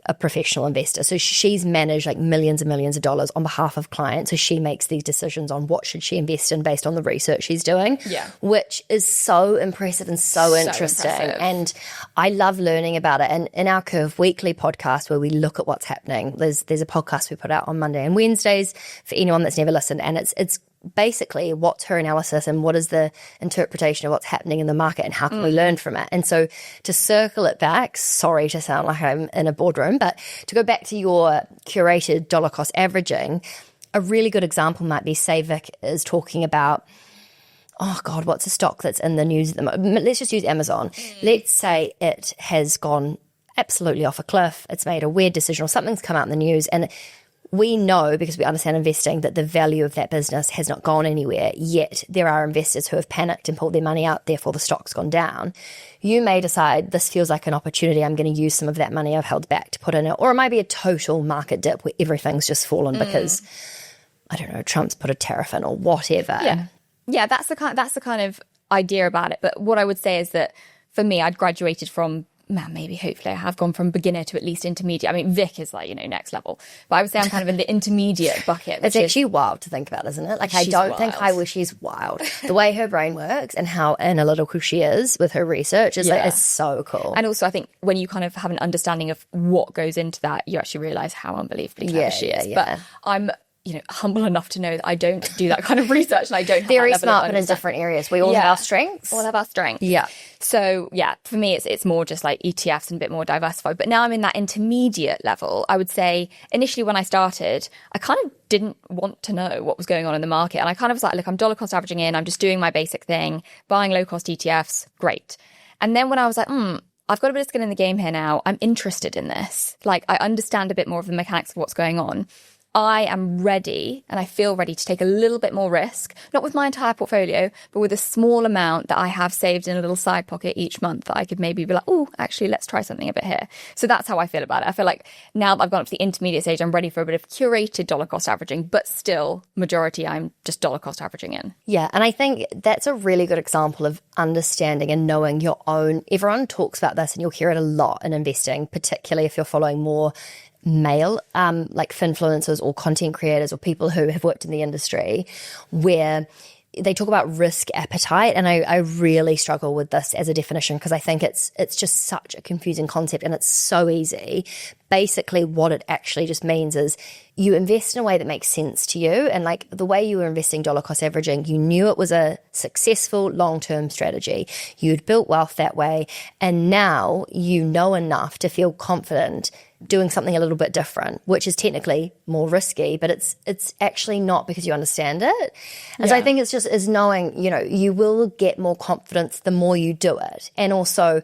a professional investor. So she's managed like millions and millions of dollars on behalf of clients. So she makes these decisions on what should she invest in based on the research she's doing, which is so impressive and so interesting. Impressive. And I love learning about it. And in our Curve Weekly podcast, where we look at what's happening, there's a podcast we put out on Monday and Wednesdays for anyone that's never listened. And it's basically what's her analysis and what is the interpretation of what's happening in the market and how can we learn from it. And so to circle it back, sorry to sound like I'm in a boardroom, but to go back to your curated dollar cost averaging, a really good example might be, say Vic is talking about, oh God, what's a stock that's in the news at the moment? Let's just use Amazon. Let's say it has gone absolutely off a cliff. It's made a weird decision or something's come out in the news, and we know, because we understand investing, that the value of that business has not gone anywhere, yet there are investors who have panicked and pulled their money out, therefore the stock's gone down. You may decide, this feels like an opportunity, I'm going to use some of that money I've held back to put in it. Or it might be a total market dip where everything's just fallen because, I don't know, Trump's put a tariff in or whatever. Yeah, that's the kind of idea about it. But what I would say is that for me, I'd graduated from maybe hopefully I have gone from beginner to at least intermediate. I mean, Vic is like, next level. But I would say I'm kind of in the intermediate bucket. It's actually wild to think about, isn't it? Like, I don't think I wish she's wild. The way her brain works and how analytical she is with her research is like, it's so cool. And also I think when you kind of have an understanding of what goes into that, you actually realise how unbelievably clever she is. But I'm humble enough to know that I don't do that kind of research, and I don't have very that level smart, of but in different areas. We all have our strengths. All have our strengths. Yeah. So for me, it's more just like ETFs and a bit more diversified. But now I'm in that intermediate level. I would say initially when I started, I kind of didn't want to know what was going on in the market, and I kind of was like, look, I'm dollar cost averaging in. I'm just doing my basic thing, buying low cost ETFs. Great. And then when I was like, I've got a bit of skin in the game here now. I'm interested in this. Like, I understand a bit more of the mechanics of what's going on. I am ready, and I feel ready to take a little bit more risk, not with my entire portfolio, but with a small amount that I have saved in a little side pocket each month that I could maybe be like, oh, actually, let's try something a bit here. So that's how I feel about it. I feel like now that I've gone up to the intermediate stage, I'm ready for a bit of curated dollar cost averaging, but still, majority, I'm just dollar cost averaging in. Yeah, and I think that's a really good example of understanding and knowing your own. Everyone talks about this, and you'll hear it a lot in investing, particularly if you're following more male like finfluencers or content creators or people who have worked in the industry, where they talk about risk appetite, and I really struggle with this as a definition because I think it's just such a confusing concept, and it's so easy. Basically, what it actually just means is you invest in a way that makes sense to you, and like the way you were investing dollar cost averaging, you knew it was a successful long-term strategy. You'd built wealth that way, and now you know enough to feel confident doing something a little bit different, which is technically more risky, but it's actually not because you understand it. And so I think it's just is knowing, you will get more confidence the more you do it. And also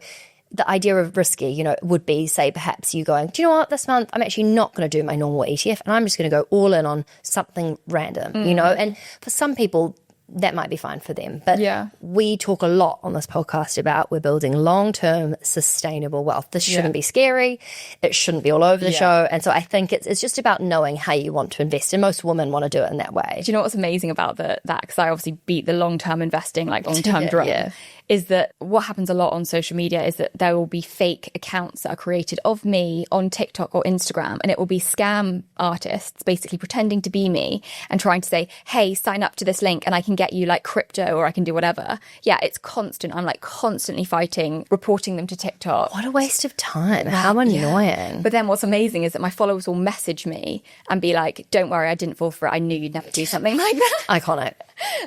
the idea of risky, would be, say, perhaps you going, do you know what, this month I'm actually not going to do my normal ETF and I'm just going to go all in on something random, and for some people that might be fine for them. But we talk a lot on this podcast about we're building long-term sustainable wealth. This shouldn't be scary. It shouldn't be all over the show. And so I think it's just about knowing how you want to invest. And most women want to do it in that way. Do you know what's amazing about that? Because I obviously beat the long-term investing, like long-term drum. Is that what happens a lot on social media is that there will be fake accounts that are created of me on TikTok or Instagram, and it will be scam artists basically pretending to be me and trying to say, hey, sign up to this link and I can get you like crypto or I can do whatever. Yeah, it's constant. I'm like constantly fighting, reporting them to TikTok. What a waste of time. How annoying. Yeah. But then what's amazing is that my followers will message me and be like, don't worry, I didn't fall for it. I knew you'd never do something like that. Iconic.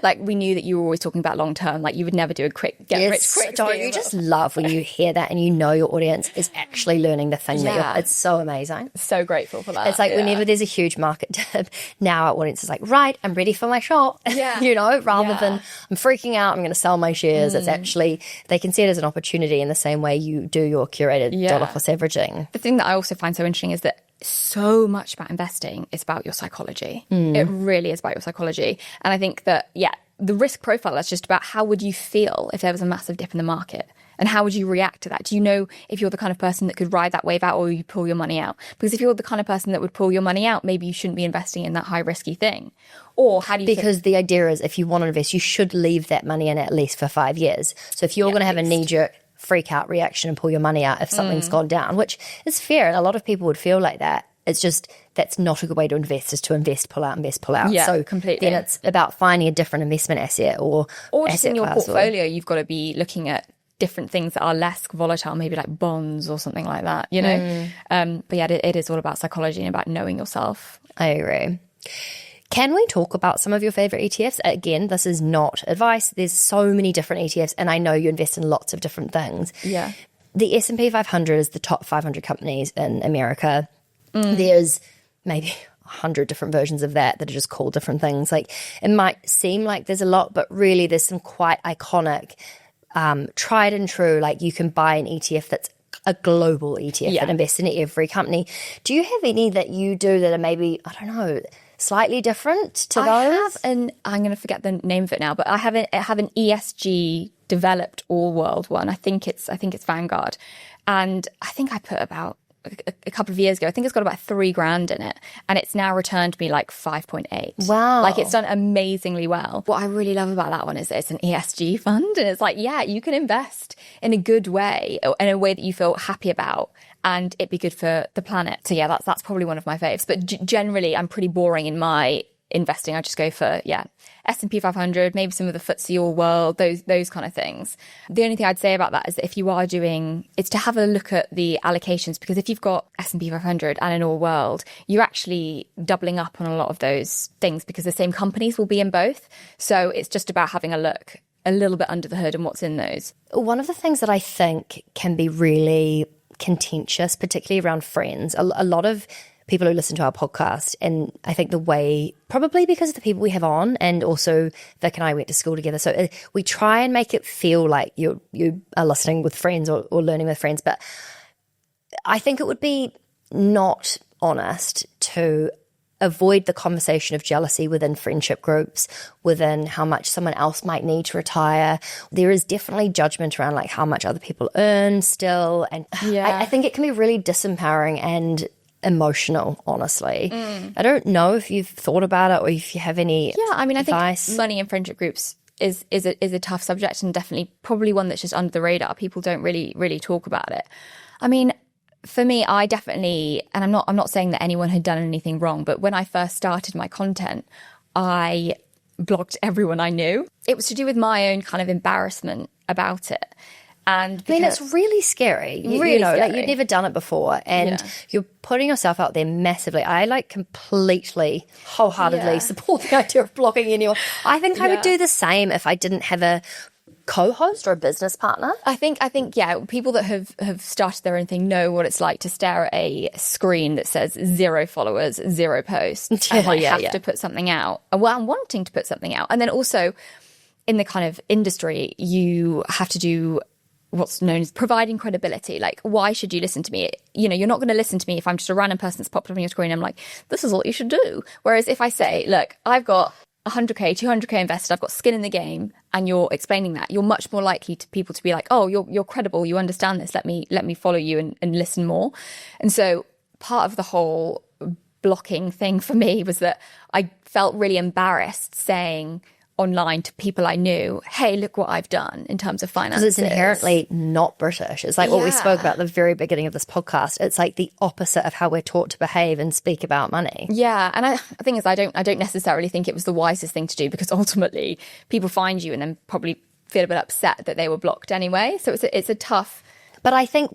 Like, we knew that you were always talking about long term. Like, you would never do a quick get rich quick. Don't you just love when you hear that and you know your audience is actually learning the thing that it's so amazing. So grateful for that. It's like whenever there's a huge market dip, now our audience is like, right, I'm ready for my shot. Rather than I'm freaking out, I'm going to sell my shares. It's actually, they can see it as an opportunity in the same way you do your curated dollar cost averaging. The thing that I also find so interesting is that so much about investing is about your psychology. It really is about your psychology. And I think that, the risk profile is just about how would you feel if there was a massive dip in the market? And how would you react to that? Do you know if you're the kind of person that could ride that wave out or you pull your money out? Because if you're the kind of person that would pull your money out, maybe you shouldn't be investing in that high risky thing. Or how do you Because the idea is if you want to invest, you should leave that money in at least for 5 years. So if you're going to have a knee-jerk freak out reaction and pull your money out if something's gone down, which is fair, and a lot of people would feel like that. It's just, that's not a good way to invest, is to invest, pull out, invest, pull out. Yeah, so completely. Then it's about finding a different investment asset or just in your portfolio, you've got to be looking at different things that are less volatile, maybe like bonds or something like that, But it is all about psychology and about knowing yourself. I agree. Can we talk about some of your favorite ETFs? Again, this is not advice. There's so many different ETFs, and I know you invest in lots of different things. Yeah. The S&P 500 is the top 500 companies in America. There's maybe 100 different versions of that are just called different things. Like, it might seem like there's a lot, but really there's some quite iconic, tried and true, like you can buy an ETF that's a global ETF that invests in every company. Do you have any that you do that are maybe, I don't know, slightly different to those? I have I'm going to forget the name of it now, but I have an ESG developed all world one. I think it's Vanguard. And I think I put about a couple of years ago. I think it's got about 3 grand in it, and it's now returned me like 5.8. Wow. Like, it's done amazingly well. What I really love about that one is that it's an ESG fund, and it's like, yeah, you can invest in a good way, in a way that you feel happy about, and it'd be good for the planet. So yeah, that's probably one of my faves. But generally, I'm pretty boring in my investing. I just go for, S&P 500, maybe some of the FTSE All World, those kind of things. The only thing I'd say about that is that if you are it's to have a look at the allocations, because if you've got S&P 500 and an All World, you're actually doubling up on a lot of those things because the same companies will be in both. So it's just about having a look a little bit under the hood and what's in those. One of the things that I think can be really contentious, particularly around friends, a lot of people who listen to our podcast, and I think the way, probably because of the people we have on, and also Vic and I went to school together, so we try and make it feel like you are listening with friends or learning with friends, but I think it would be not honest to avoid the conversation of jealousy within friendship groups, within how much someone else might need to retire. There is definitely judgment around like how much other people earn still, and I think it can be really disempowering and emotional, honestly. I don't know if you've thought about it or if you have any advice. I think money in friendship groups is a tough subject, and definitely probably one that's just under the radar. People don't really talk about it. I mean, for me, I definitely, and I'm not saying that anyone had done anything wrong, but when I first started my content, I blocked everyone I knew. It was to do with my own kind of embarrassment about it. And I mean, it's really scary. Really scary. Like, you've never done it before, and you're putting yourself out there massively. I like completely, wholeheartedly support the idea of blocking anyone. I think I would do the same if I didn't have a co-host or a business partner. I think people that have started their own thing know what it's like to stare at a screen that says 0 followers, 0 posts, and have to put something out. Well, I'm wanting to put something out, and then also in the kind of industry, you have to do what's known as providing credibility. Like, why should you listen to me? You know, you're not going to listen to me if I'm just a random person that's popped up on your screen and I'm like, this is what you should do. Whereas if I say, look, I've got 100k, 200k invested, I've got skin in the game, and you're explaining that, you're much more likely to people to be like, oh, you're credible, you understand this, let me follow you and listen more. And so part of the whole blocking thing for me was that I felt really embarrassed saying online to people I knew, hey, look what I've done in terms of finances. Because it's inherently not British. It's like what we spoke about at the very beginning of this podcast. It's like the opposite of how we're taught to behave and speak about money. Yeah, and the thing is, I don't necessarily think it was the wisest thing to do, because ultimately people find you and then probably feel a bit upset that they were blocked anyway. So it's a tough. But I think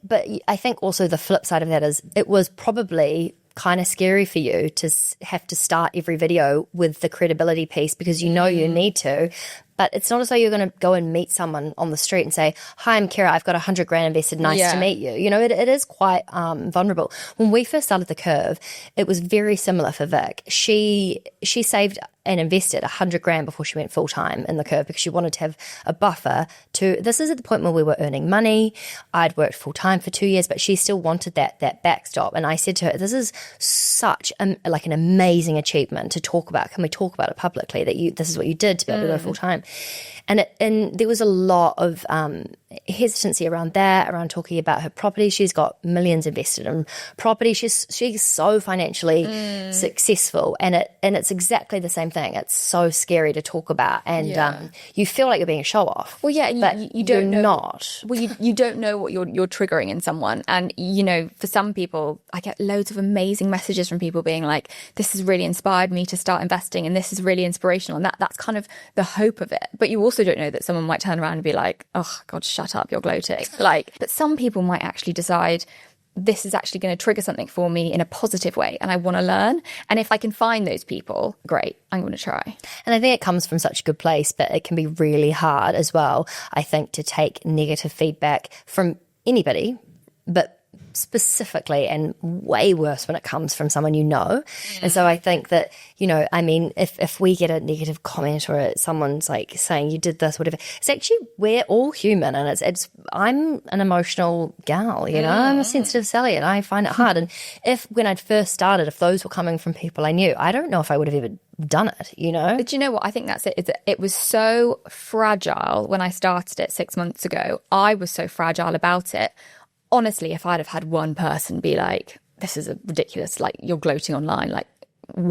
also the flip side of that is it was probably kind of scary for you to have to start every video with the credibility piece, because you know you need to. But it's not as though you're going to go and meet someone on the street and say, hi, I'm Ciara, I've got 100 grand invested, nice to meet you. You know, it is quite vulnerable. When we first started The Curve, it was very similar for Vic. She saved and invested 100 grand before she went full-time in The Curve, because she wanted to have a buffer to, this is at the point where we were earning money. I'd worked full-time for 2 years, but she still wanted that backstop. And I said to her, this is such like an amazing achievement to talk about. Can we talk about it publicly, that this is what you did to be able to go full-time? And there was a lot of hesitancy around that, around talking about her property. She's got millions invested in property. She's so financially successful, and it's exactly the same thing. It's so scary to talk about, and you feel like you're being a show off. Well, yeah, but you don't know. Not. Well, you don't know what you're triggering in someone, and you know, for some people, I get loads of amazing messages from people being like, "This has really inspired me to start investing, and this is really inspirational," and that's kind of the hope of it. But you also don't know that someone might turn around and be like, "Oh God, shut up, you're gloating." But some people might actually decide, this is actually going to trigger something for me in a positive way, and I want to learn. And if I can find those people, great, I'm going to try. And I think it comes from such a good place, but it can be really hard as well, I think, to take negative feedback from anybody, but specifically, and way worse when it comes from someone you know. And so I think that, you know, I mean, if we get a negative comment or someone's like saying you did this, whatever, it's actually, we're all human, and it's I'm an emotional gal, you know, I'm a sensitive Sally, and I find it hard. And when I'd first started, if those were coming from people I knew, I don't know if I would have ever done it, you know. But you know what, I think that's it. It was so fragile when I started it 6 months ago. I was so fragile about it. honestly, if I'd have had one person be like, this is a ridiculous, like you're gloating online, like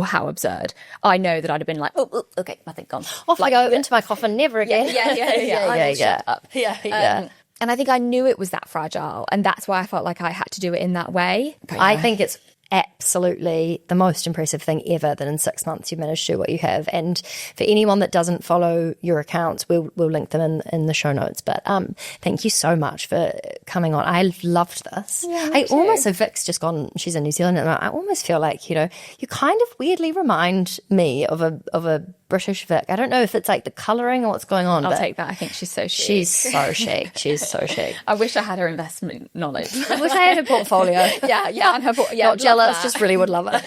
how absurd, I know that I'd have been like, oh okay, nothing gone. Off I go into my coffin, never again. Yeah. Shut up. Yeah. And I think I knew it was that fragile, and that's why I felt like I had to do it in that way. I think it's absolutely the most impressive thing ever that in 6 months you've managed to do what you have. And for anyone that doesn't follow your accounts, we'll link them in the show notes. But thank you so much for coming on. I loved this. Yeah, I almost, so Vic's just gone, she's in New Zealand, and I almost feel like, you kind of weirdly remind me of a British Vic. I don't know if it's like the colouring or what's going on. I'll take that. I think she's so chic. She's so chic. She's so chic. I wish I had her investment knowledge. I wish I had her portfolio. Yeah, and her not jealous, just really would love it.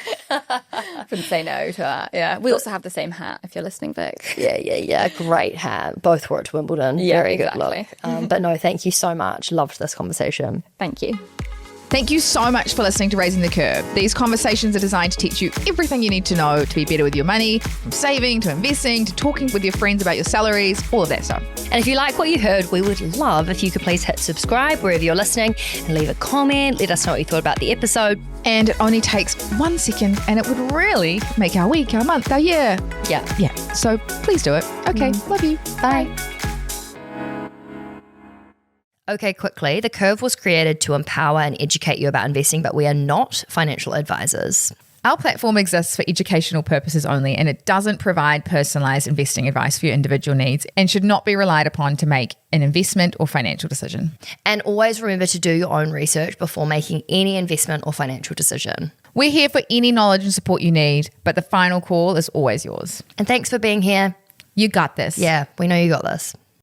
Couldn't say no to that. Yeah, we also have the same hat. If you're listening, Vic. Yeah. Great hat. Both were at Wimbledon. Yeah, very exactly. Good look. But no, thank you so much. Loved this conversation. Thank you. Thank you so much for listening to Raising the Curve. These conversations are designed to teach you everything you need to know to be better with your money, from saving to investing to talking with your friends about your salaries, all of that stuff. And if you like what you heard, we would love if you could please hit subscribe wherever you're listening and leave a comment. Let us know what you thought about the episode. And it only takes 1 second and it would really make our week, our month, our year. Yeah. So please do it. Okay. Love you. Bye. Okay, quickly. The Curve was created to empower and educate you about investing, but we are not financial advisors. Our platform exists for educational purposes only, and it doesn't provide personalized investing advice for your individual needs and should not be relied upon to make an investment or financial decision. And always remember to do your own research before making any investment or financial decision. We're here for any knowledge and support you need, but the final call is always yours. And thanks for being here. You got this. Yeah, we know you got this.